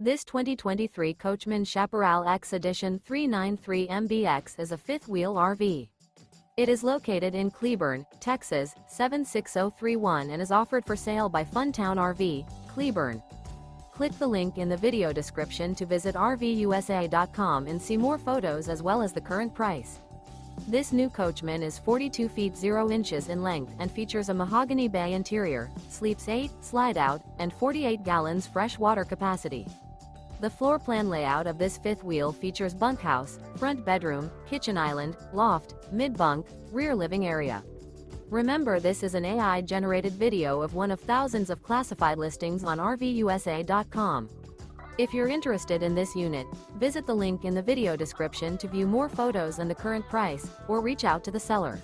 This 2023 Coachmen Chaparral X Edition 393 MBX is a fifth-wheel RV. It is located in Cleburne, Texas, 76031 and is offered for sale by Funtown RV, Cleburne. Click the link in the video description to visit RVUSA.com and see more photos as well as the current price. This new Coachmen is 42 feet 0 inches in length and features a mahogany bay interior, sleeps 8, slide-out, and 48 gallons fresh water capacity. The floor plan layout of this fifth wheel features bunkhouse, front bedroom, kitchen island, loft, mid-bunk, rear living area. Remember, this is an AI-generated video of one of thousands of classified listings on RVUSA.com. If you're interested in this unit, visit the link in the video description to view more photos and the current price, or reach out to the seller.